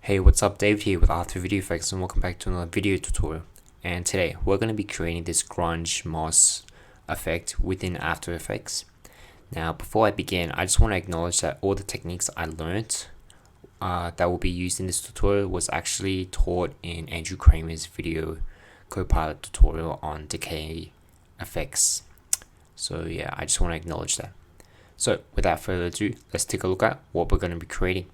Hey, what's up? Dave here with After VideoFX and welcome back to another video tutorial. And today we're going to be creating this grunge moss effect within After Effects. Now, before I begin, I just want to acknowledge that all the techniques I learned that will be used in this tutorial was actually taught in Andrew Kramers' video Copilot tutorial on decay effects. So yeah, I just want to acknowledge that. So without further ado, let's take a look at what we're going to be creating.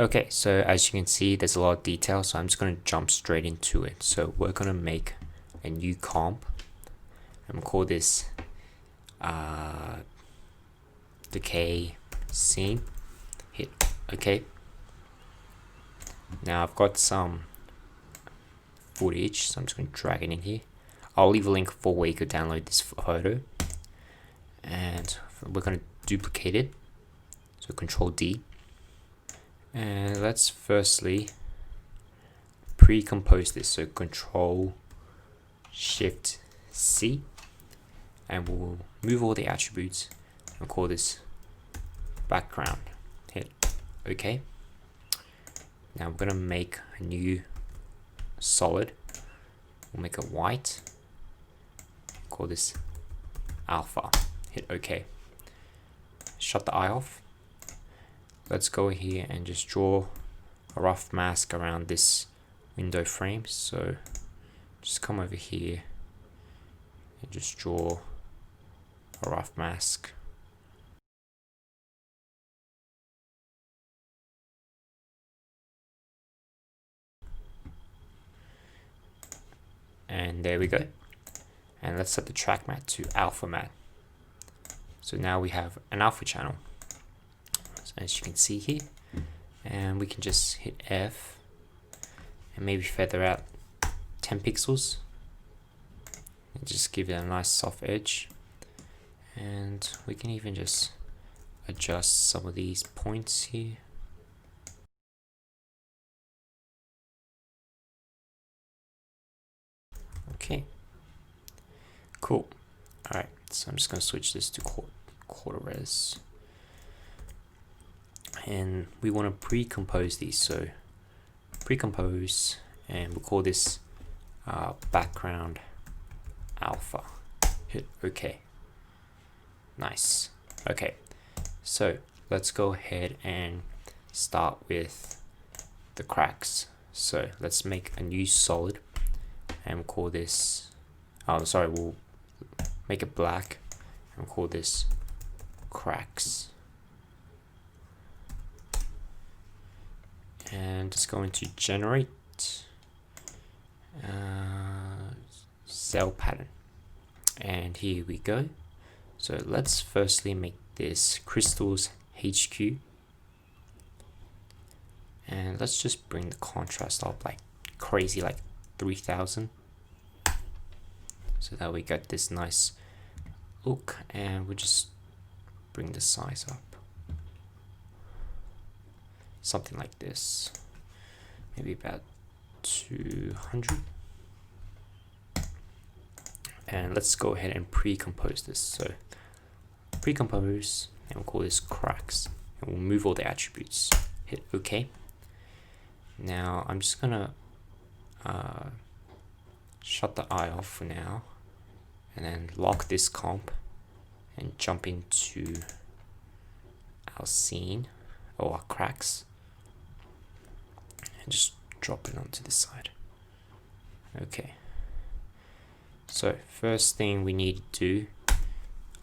Okay, so as you can see, there's a lot of detail, so I'm just going to jump straight into it. So we're going to make a new comp. I'm going to call this decay scene. Hit OK. Now I've got some footage, so I'm just going to drag it in here. I'll leave a link for where you could download this photo. And we're going to duplicate it. So Control D. And let's firstly pre-compose this. So Control Shift C, and we'll move all the attributes and call this background. Hit OK. Now we're gonna make a new solid. We'll make it white. Call this alpha. Hit OK. Shut the eye off. Let's go here and just draw a rough mask around this window frame. So just come over here and just draw a rough mask. And there we go. And let's set the track matte to alpha matte. So now we have an alpha channel, as you can see here, and we can just hit F and maybe feather out 10 pixels and just give it a nice soft edge. And we can even just adjust some of these points here. Okay, cool. Alright, so I'm just going to switch this to quarter res. And we want to pre-compose these, so pre-compose, and we'll call this background alpha. Hit OK. Nice. Okay, so let's go ahead and start with the cracks. So let's make a new solid and we'll call this, we'll make it black and we'll call this cracks. And just going to generate cell pattern, and here we go. So let's firstly make this crystals HQ, and let's just bring the contrast up like crazy, like 3000, so that we get this nice look. And we'll just bring the size up something like this, maybe about 200. And let's go ahead and pre-compose this. So pre-compose, and we'll call this cracks, and we'll move all the attributes. Hit OK. Now I'm just gonna shut the eye off for now, and then lock this comp and jump into our scene or our cracks. And just drop it onto this side. Okay. So first thing we need to do,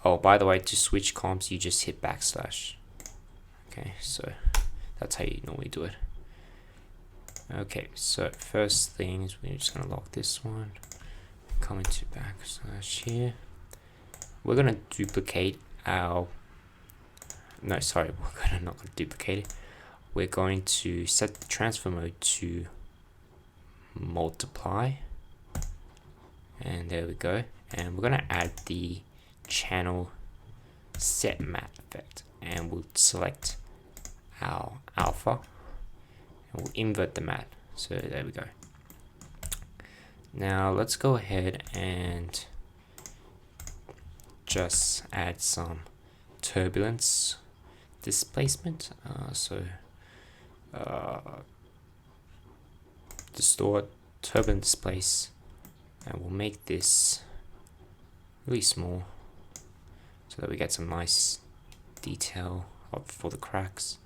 oh, by the way, to switch comps, you just hit backslash. Okay, so that's how you normally do it. Okay, so first thing is we're just gonna lock this one. Come into backslash here. We're gonna duplicate our, no, sorry, we're not gonna duplicate it. We're going to set the transfer mode to multiply, and there we go. And we're going to add the channel set matte effect, and we'll select our alpha and we'll invert the matte. So there we go. Now let's go ahead and just add some turbulence displacement. Distort, turbulent displace, and we'll make this really small so that we get some nice detail for the cracks.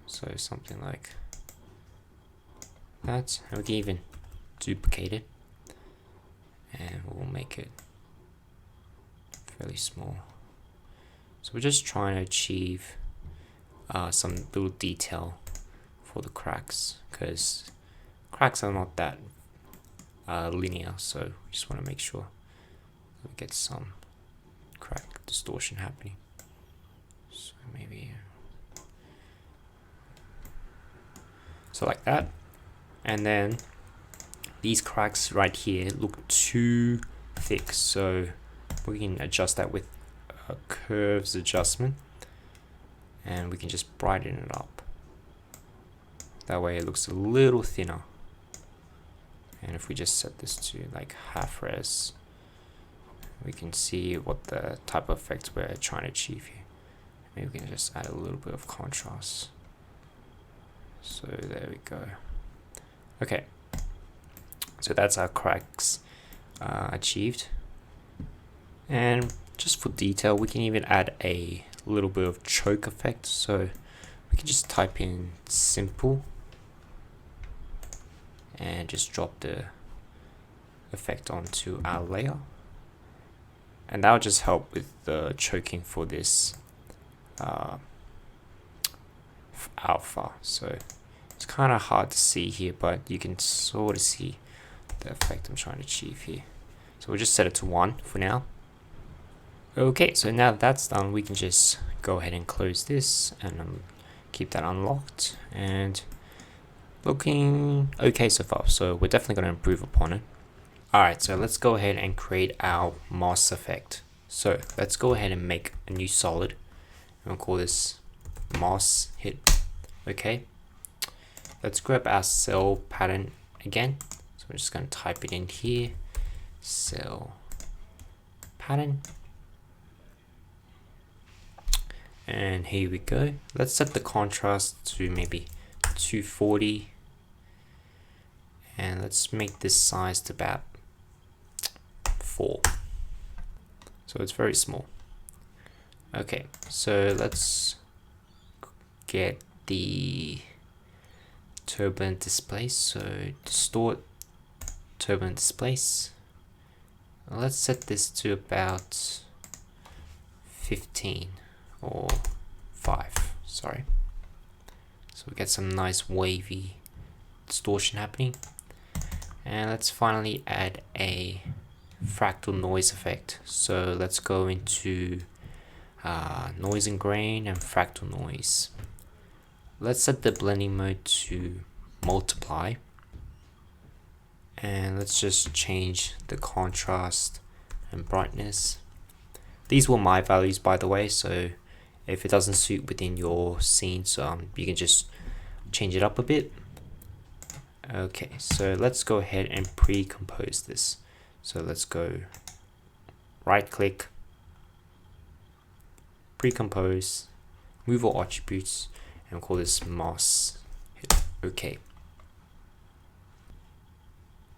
So something like that, and we can even duplicate it, and we'll make it fairly small. So we're just trying to achieve some little detail for the cracks, because cracks are not that linear, so we just want to make sure we get some crack distortion happening. So maybe so like that. And then these cracks right here look too thick, so we can adjust that with a curves adjustment, and we can just brighten it up. That way it looks a little thinner. And if we just set this to like half res, we can see what the type of effects we're trying to achieve here. Maybe we can just add a little bit of contrast. So there we go. Okay, so that's our cracks achieved. And just for detail, we can even add a little bit of choke effect. So we can just type in simple and just drop the effect onto our layer, and that'll just help with the choking for this alpha. So it's kind of hard to see here, but you can sort of see the effect I'm trying to achieve here. So we'll just set it to 1 for now. Okay, so now that that's done, we can just go ahead and close this and keep that unlocked, and looking okay so far. So we're definitely going to improve upon it. Alright, so let's go ahead and create our moss effect. So let's go ahead and make a new solid, and we'll call this moss hit. Okay, let's grab our cell pattern again. So we're just going to type it in here, cell pattern, and here we go. Let's set the contrast to maybe 240, and let's make this size to about 4, so it's very small. Okay, so let's get the turbulent displace. So distort, turbulent displace. Let's set this to about 15 or 5, sorry. So we get some nice wavy distortion happening. And let's finally add a fractal noise effect. So let's go into noise and grain and fractal noise. Let's set the blending mode to multiply, and let's just change the contrast and brightness. These were my values, by the way, so if it doesn't suit within your scenes, you can just change it up a bit. Okay, so let's go ahead and pre-compose this. So let's go right click, pre-compose, move all attributes, and we'll call this moss. Hit OK.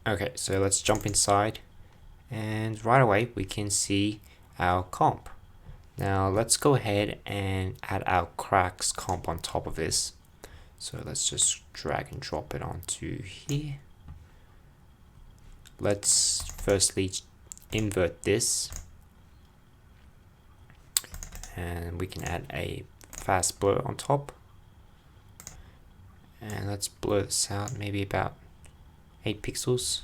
Okay, so let's jump inside, and right away we can see our comp. Now let's go ahead and add our cracks comp on top of this. So let's just drag and drop it onto here. Let's firstly invert this, and we can add a fast blur on top. And let's blur this out, maybe about 8 pixels,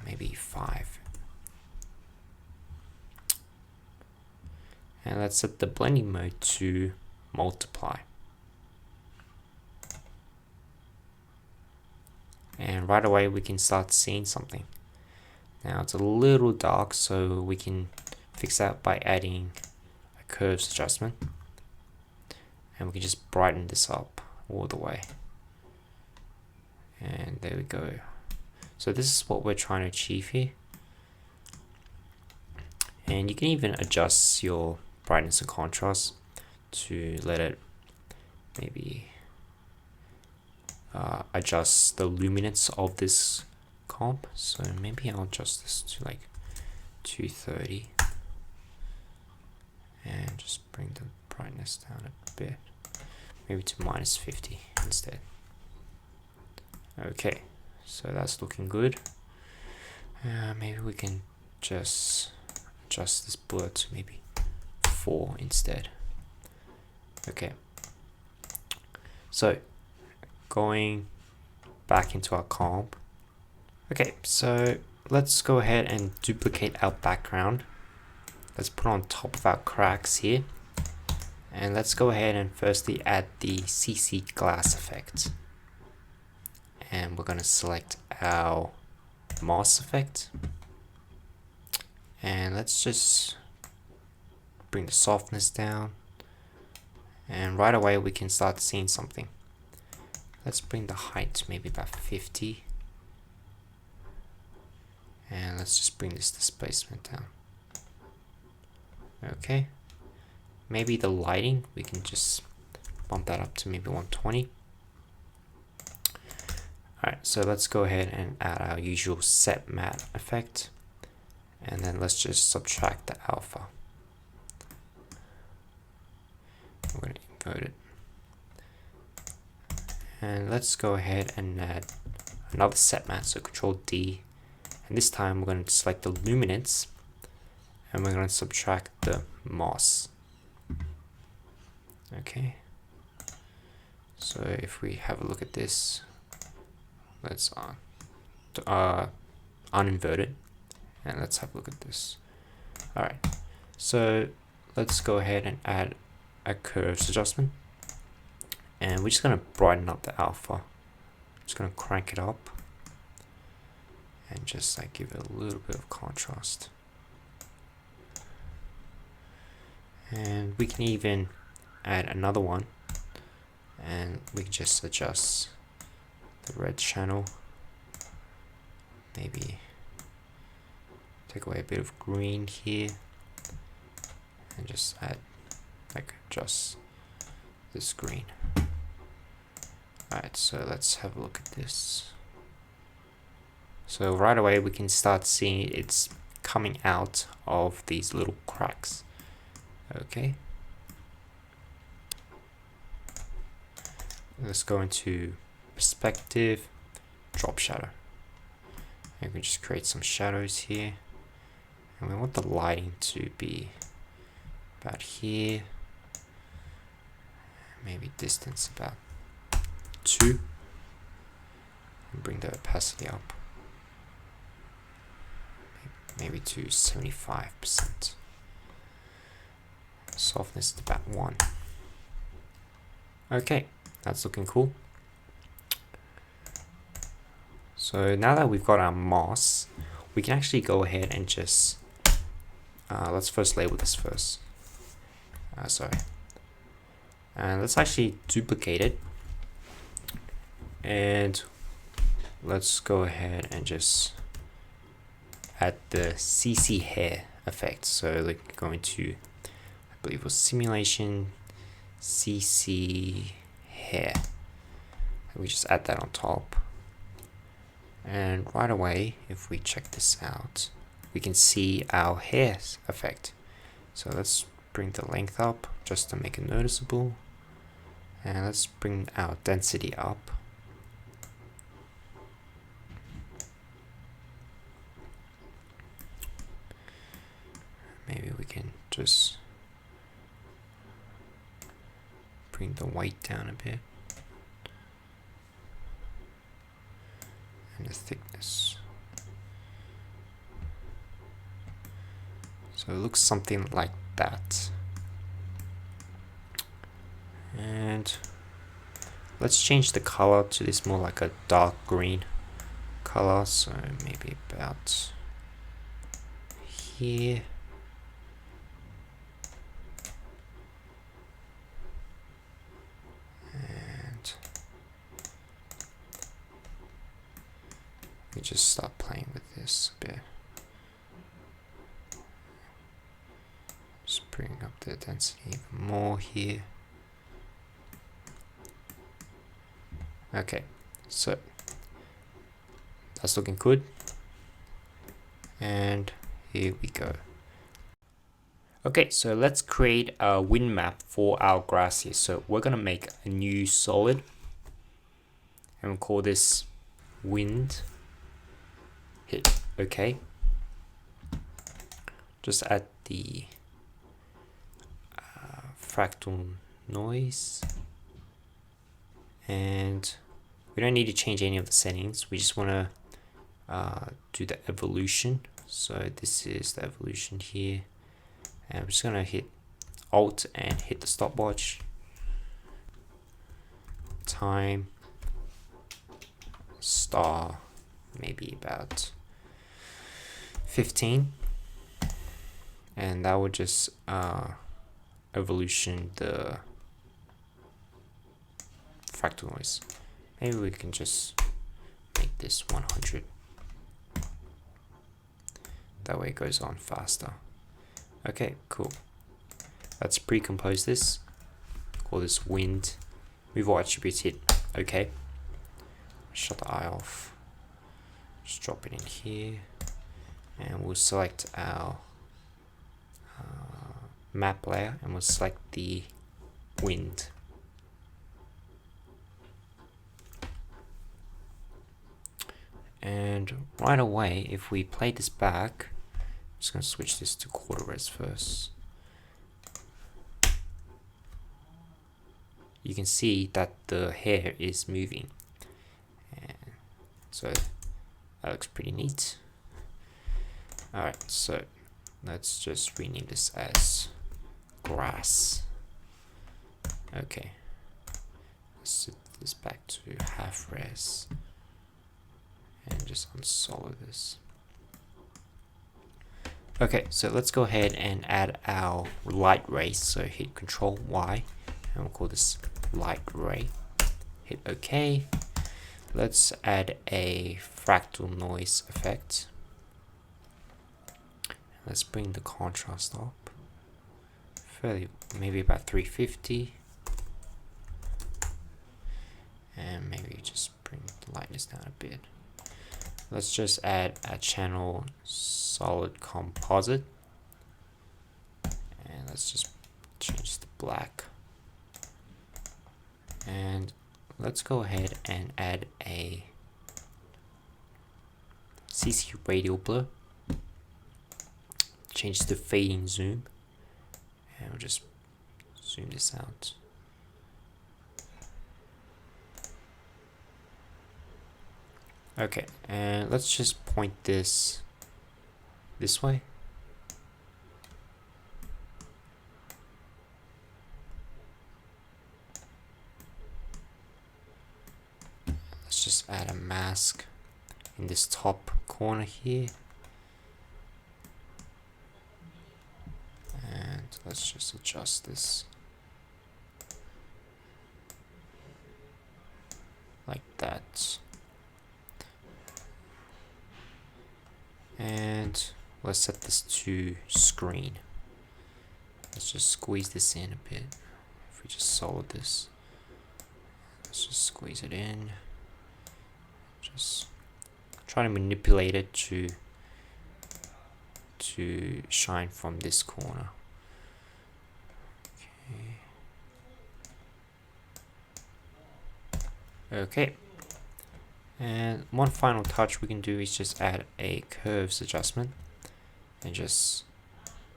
maybe 5. And let's set the blending mode to multiply. And right away we can start seeing something. Now it's a little dark, so we can fix that by adding a curves adjustment. And we can just brighten this up all the way. And there we go. So this is what we're trying to achieve here. And you can even adjust your brightness and contrast to let it maybe adjust the luminance of this comp. So maybe I'll adjust this to like 230 and just bring the brightness down a bit, maybe to -50 instead. Okay, so that's looking good. Maybe we can just adjust this blur to maybe 4 instead. Okay, so going back into our comp. Okay, so let's go ahead and duplicate our background. Let's put on top of our cracks here, and let's go ahead and firstly add the CC glass effect. And we're going to select our moss effect, and let's just bring the softness down, and right away we can start seeing something. Let's bring the height to maybe about 50, and let's just bring this displacement down. Okay, maybe the lighting, we can just bump that up to maybe 120. Alright, so let's go ahead and add our usual set matte effect, and then let's just subtract the alpha. We're going to invert it. And let's go ahead and add another set matte, so Control D, and this time we're going to select the luminance, and we're going to subtract the moss. Okay, so if we have a look at this, let's uninvert it, and let's have a look at this. Alright, so let's go ahead and add a curves adjustment, and we're just going to brighten up the alpha. Just going to crank it up and just like give it a little bit of contrast. And we can even add another one, and we can just adjust the red channel, maybe take away a bit of green here, and just add, like, adjust this green. Alright, so let's have a look at this. So right away we can start seeing it's coming out of these little cracks. Okay, let's go into perspective, drop shadow, and we just create some shadows here, and we want the lighting to be about here, maybe distance about 2, and bring the opacity up maybe to 75%. Softness is about 1. Okay, that's looking cool. So now that we've got our moss, we can actually go ahead and just let's first label this first. And let's actually duplicate it, and let's go ahead and just add the CC hair effect. So like going to, I believe it was simulation CC hair, and we just add that on top. And right away, if we check this out, we can see our hair effect. So let's bring the length up just to make it noticeable, and let's bring our density up. Maybe we can just bring the white down a bit, and the thickness. So it looks something like that. And let's change the color to this more like a dark green color, so maybe about here. And Let me just start playing with this a bit. Just bring up the density even more here. Okay, so that's looking good. And here we go. Okay, so let's create a wind map for our grass here. So we're gonna make a new solid and we'll call this wind. Hit OK. Just add the fractal noise, and we don't need to change any of the settings. We just want to do the evolution. So this is the evolution here, and we're just going to hit Alt and hit the stopwatch. Time star maybe about 15, and that would just evolution the fractal noise. Maybe we can just make this 100. That way it goes on faster. Okay, cool. Let's pre-compose this. Call this wind. Move all attributes, hit OK. Shut the eye off. Just drop it in here. And we'll select our map layer and we'll select the wind. And right away, if we play this back, I'm just going to switch this to quarter res first. You can see that the hair is moving, and so that looks pretty neat. Alright, so let's just rename this as grass. Okay, let's set this back to half res and just unsolo this. Okay, so let's go ahead and add our light ray. So hit Control Y and we'll call this light ray. Hit OK. Let's add a fractal noise effect. Let's bring the contrast up fairly, maybe about 350, and maybe just bring the lightness down a bit. Let's just add a channel solid composite, and let's just change the black, and let's go ahead and add a CC radial blur. Change the fading zoom, and we'll just zoom this out. Okay, and let's just point this way. Let's just add a mask in this top corner here. And let's just adjust this like that. And let's set this to screen. Let's just squeeze this in a bit. If we just solid this, let's just squeeze it in. Just try to manipulate it to shine from this corner. Okay. And one final touch we can do is just add a curves adjustment and just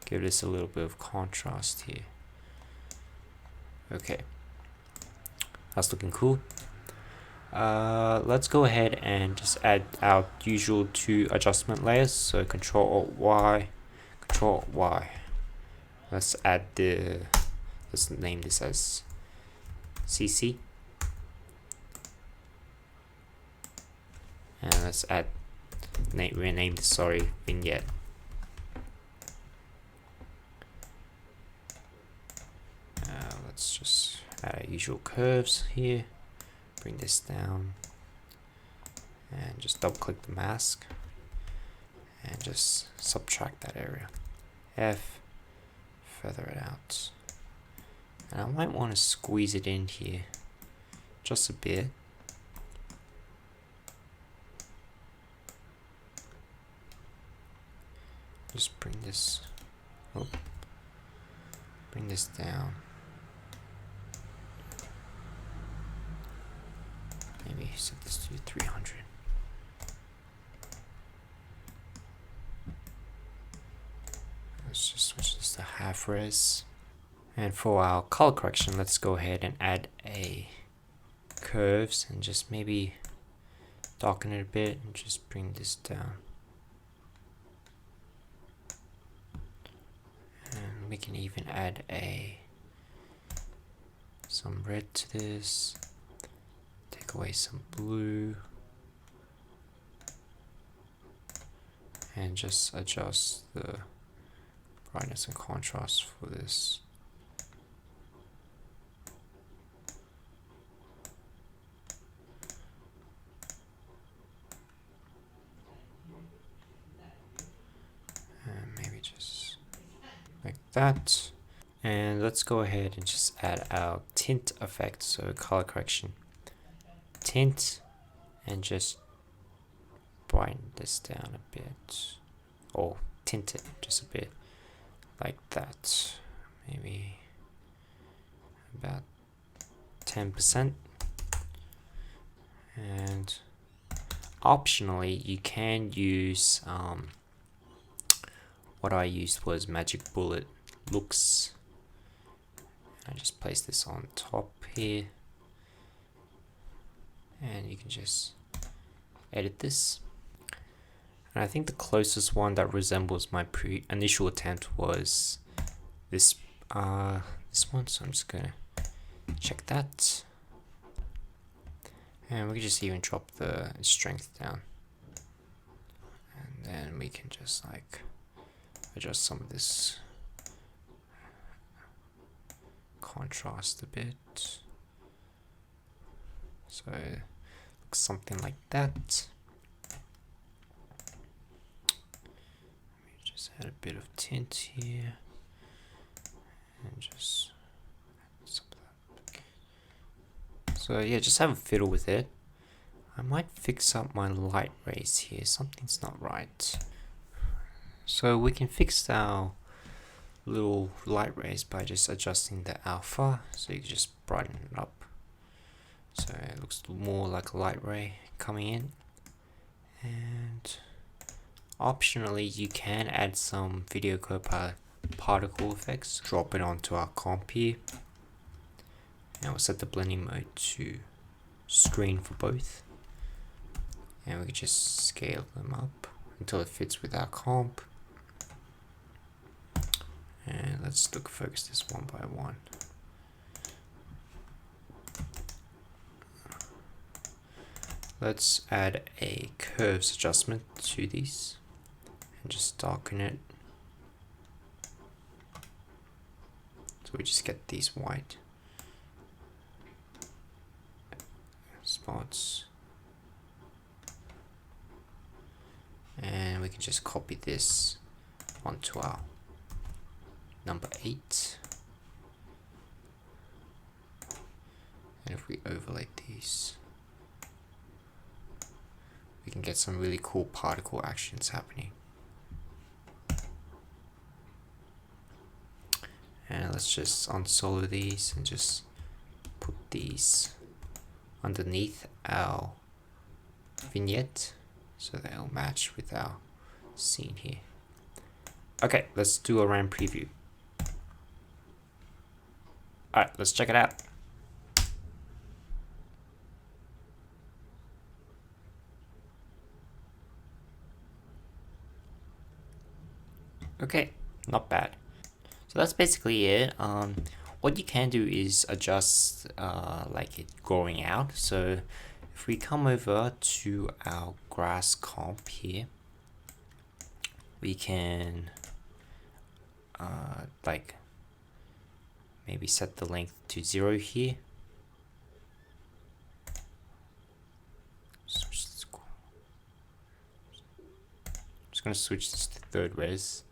give this a little bit of contrast here. Okay, that's looking cool. Let's go ahead and just add our usual 2 adjustment layers. So Control Alt Y, Control Alt Y. Let's add let's name this as CC. And let's add, rename this, sorry, vignette. Let's just add our usual curves here, bring this down, and just double click the mask and just subtract that area. F, feather it out. And I might want to squeeze it in here just a bit. Just bring this, bring this down. Maybe set this to 300. Let's just switch this to half res. And for our color correction, let's go ahead and add a curves and just maybe darken it a bit and just bring this down. And we can even add some red to this. Take away some blue. And just adjust the brightness and contrast for this. And maybe just like that. And let's go ahead and just add our tint effect, so color correction. Tint, and just brighten this down a bit, or tint it just a bit like that, maybe about 10%. And optionally you can use what I used was Magic Bullet Looks. I just place this on top here, and you can just edit this. And I think the closest one that resembles my initial attempt was this one, so I'm just gonna check that. And we can just even drop the strength down, and then we can just like adjust some of this contrast a bit, so it looks something like that. Let me just add a bit of tint here and just add some of that. So yeah, just have a fiddle with it. I might fix up my light rays here, something's not right. So we can fix our little light rays by just adjusting the alpha, so you can just brighten it up so it looks more like a light ray coming in. And optionally you can add some video clip particle effects, drop it onto our comp here, and we'll set the blending mode to screen for both, and we can just scale them up until it fits with our comp. And let's focus this one by one. Let's add a curves adjustment to these and just darken it. So we just get these white spots. And we can just copy this onto our number 8, and if we overlay these, we can get some really cool particle actions happening. And let's just unsolo these and just put these underneath our vignette so they'll match with our scene here. Okay, let's do a RAM preview. Alright, let's check it out. Okay, not bad. So that's basically it. What you can do is adjust like it growing out. So if we come over to our grass comp here, we can like maybe set the length to 0 here. going to switch this to third res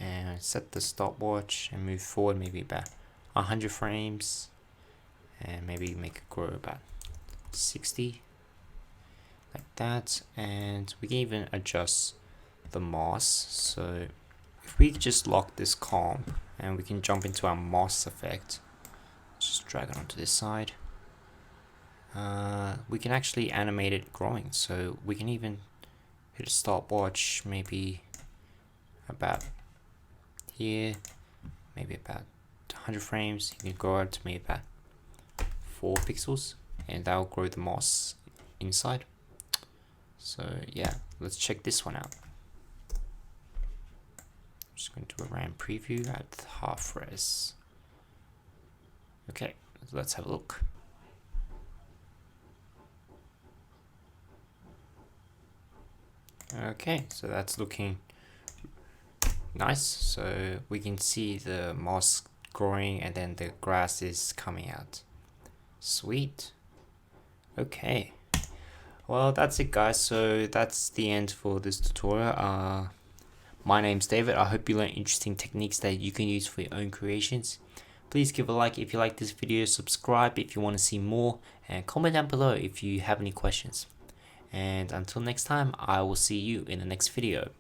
and set the stopwatch and move forward maybe about 100 frames, and maybe make it grow about 60 like that. And we can even adjust the mask. So if we just lock this comp and we can jump into our mask effect, just drag it onto this side, we can actually animate it growing. So we can even hit a stopwatch maybe about here, maybe about 100 frames. You can grow it to maybe about 4 pixels, and that'll grow the moss inside. So yeah, let's check this one out. I'm just going to do a RAM preview at half res. Okay, let's have a look. Okay, so that's looking nice. So we can see the moss growing and then the grass is coming out. Sweet. Okay, well, that's it, guys. So that's the end for this tutorial. My name's David. I hope you learned interesting techniques that you can use for your own creations. Please give a like if you like this video, subscribe if you want to see more, and comment down below if you have any questions. And until next time, I will see you in the next video.